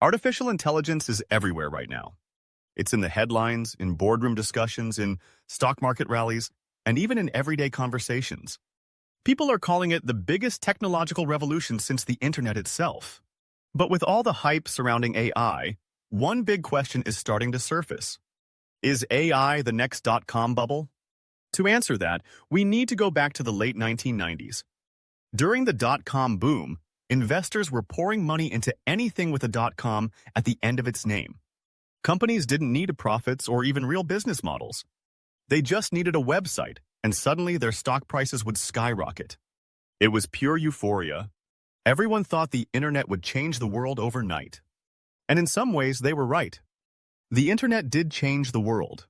Artificial intelligence is everywhere right now. It's in the headlines, in boardroom discussions, in stock market rallies, and even in everyday conversations. People are calling it the biggest technological revolution since the internet itself. But with all the hype surrounding AI, one big question is starting to surface. Is AI the next dot-com bubble? To answer that, we need to go back to the late 1990s. During the dot-com boom, investors were pouring money into anything with a .com at the end of its name. Companies didn't need profits or even real business models. They just needed a website, and suddenly their stock prices would skyrocket. It was pure euphoria. Everyone thought the internet would change the world overnight. And in some ways, they were right. The internet did change the world.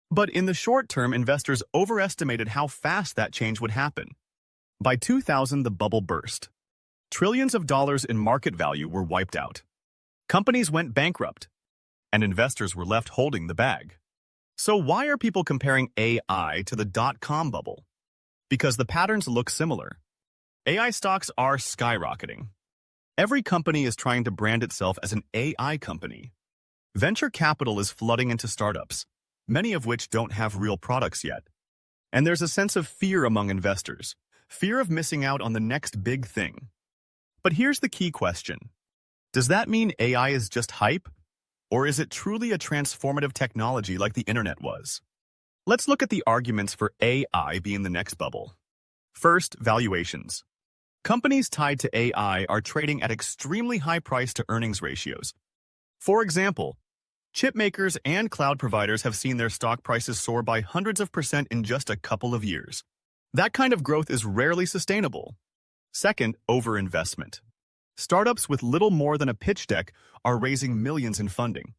But in the short term, investors overestimated how fast that change would happen. By 2000, the bubble burst. Trillions of dollars in market value were wiped out. Companies went bankrupt, and investors were left holding the bag. So why are people comparing AI to the dot-com bubble? Because the patterns look similar. AI stocks are skyrocketing. Every company is trying to brand itself as an AI company. Venture capital is flooding into startups, many of which don't have real products yet. And there's a sense of fear among investors, fear of missing out on the next big thing. But here's the key question. Does that mean AI is just hype? Or is it truly a transformative technology like the internet was? Let's look at the arguments for AI being the next bubble. First, valuations. Companies tied to AI are trading at extremely high price-to-earnings ratios. For example, chip makers and cloud providers have seen their stock prices soar by hundreds of % in just a couple of years. That kind of growth is rarely sustainable. Second, overinvestment. Startups with little more than a pitch deck are raising millions in funding.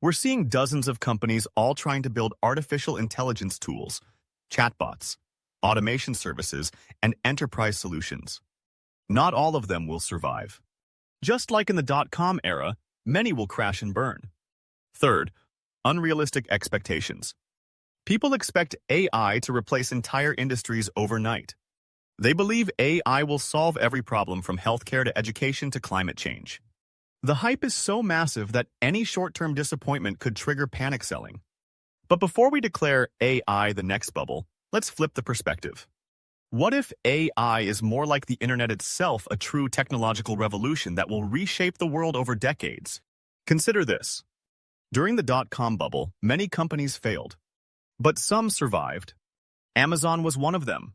We're seeing dozens of companies all trying to build artificial intelligence tools, chatbots, automation services, and enterprise solutions. Not all of them will survive. Just like in the dot-com era, many will crash and burn. Third, unrealistic expectations. People expect AI to replace entire industries overnight. They believe AI will solve every problem from healthcare to education to climate change. The hype is so massive that any short-term disappointment could trigger panic selling. But before we declare AI the next bubble, let's flip the perspective. What if AI is more like the internet itself, a true technological revolution that will reshape the world over decades? Consider this. During the dot-com bubble, many companies failed. But some survived. Amazon was one of them.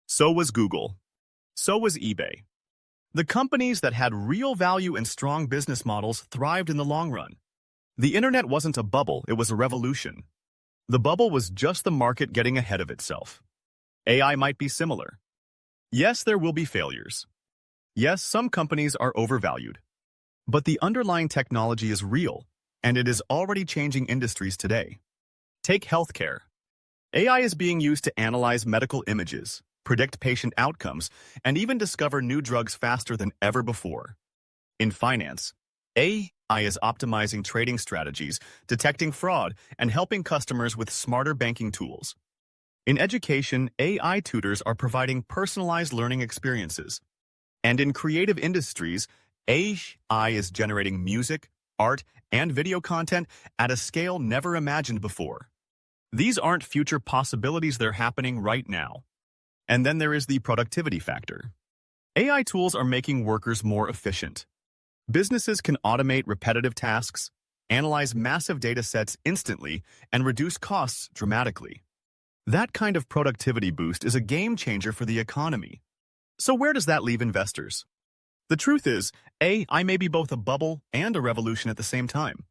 So was Google. So was eBay. The companies that had real value and strong business models thrived in the long run. The internet wasn't a bubble, it was a revolution. The bubble was just the market getting ahead of itself. AI might be similar. Yes, there will be failures. Yes, some companies are overvalued. But the underlying technology is real, and it is already changing industries today. Take healthcare. AI is being used to analyze medical images, predict patient outcomes, and even discover new drugs faster than ever before. In finance, AI is optimizing trading strategies, detecting fraud, and helping customers with smarter banking tools. In education, AI tutors are providing personalized learning experiences. And in creative industries, AI is generating music, art, and video content at a scale never imagined before. These aren't future possibilities, they're happening right now. And then there is the productivity factor. AI tools are making workers more efficient. Businesses can automate repetitive tasks, analyze massive data sets instantly, and reduce costs dramatically. That kind of productivity boost is a game changer for the economy. So where does that leave investors? The truth is, AI may be both a bubble and a revolution at the same time.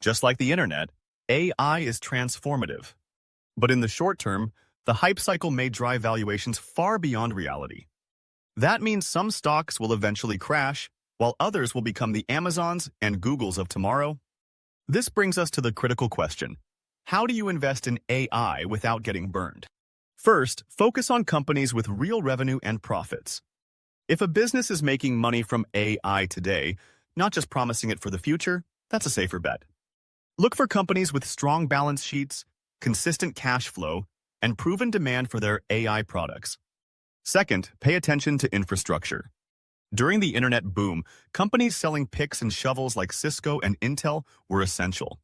Just like the internet, AI is transformative. But in the short term, the hype cycle may drive valuations far beyond reality. That means some stocks will eventually crash, while others will become the Amazons and Googles of tomorrow. This brings us to the critical question. How do you invest in AI without getting burned? First, focus on companies with real revenue and profits. If a business is making money from AI today, not just promising it for the future, that's a safer bet. Look for companies with strong balance sheets, consistent cash flow, and proven demand for their AI products. Second, pay attention to infrastructure. During the internet boom, companies selling picks and shovels like Cisco and Intel were essential.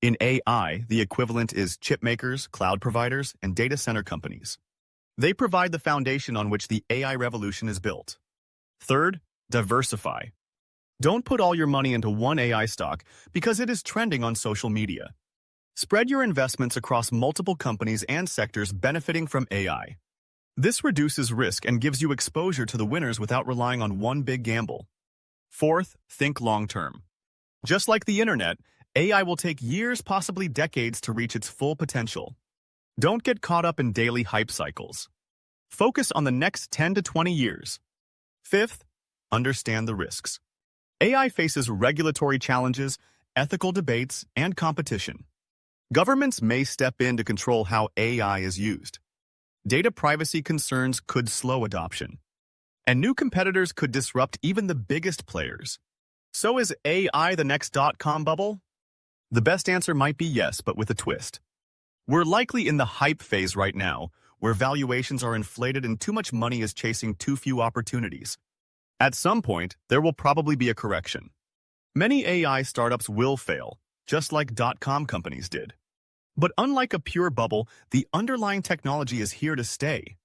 In AI, the equivalent is chip makers, cloud providers, and data center companies. They provide the foundation on which the AI revolution is built. Third, diversify. Don't put all your money into one AI stock because it is trending on social media. Spread your investments across multiple companies and sectors benefiting from AI. This reduces risk and gives you exposure to the winners without relying on one big gamble. Fourth, think long-term. Just like the internet, AI will take years, possibly decades, to reach its full potential. Don't get caught up in daily hype cycles. Focus on the next 10 to 20 years. Fifth, understand the risks. AI faces regulatory challenges, ethical debates, and competition. Governments may step in to control how AI is used. Data privacy concerns could slow adoption. And new competitors could disrupt even the biggest players. So is AI the next dot-com bubble? The best answer might be yes, but with a twist. We're likely in the hype phase right now, where valuations are inflated and too much money is chasing too few opportunities. At some point, there will probably be a correction. Many AI startups will fail, just like dot-com companies did. But unlike a pure bubble, the underlying technology is here to stay.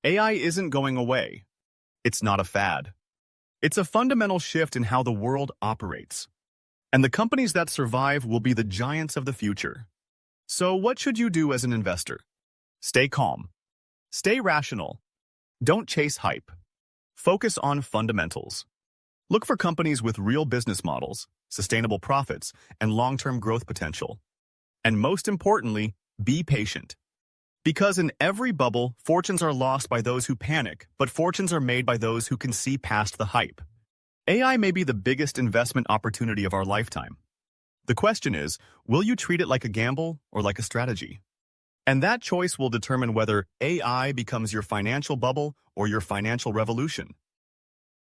AI isn't going away. It's not a fad. It's a fundamental shift in how the world operates. And the companies that survive will be the giants of the future. So what should you do as an investor? Stay calm. Stay rational. Don't chase hype. Focus on fundamentals. Look for companies with real business models, sustainable profits, and long-term growth potential. And most importantly, be patient. Because in every bubble, fortunes are lost by those who panic, but fortunes are made by those who can see past the hype. AI may be the biggest investment opportunity of our lifetime. The question is, will you treat it like a gamble or like a strategy? And that choice will determine whether AI becomes your financial bubble or your financial revolution.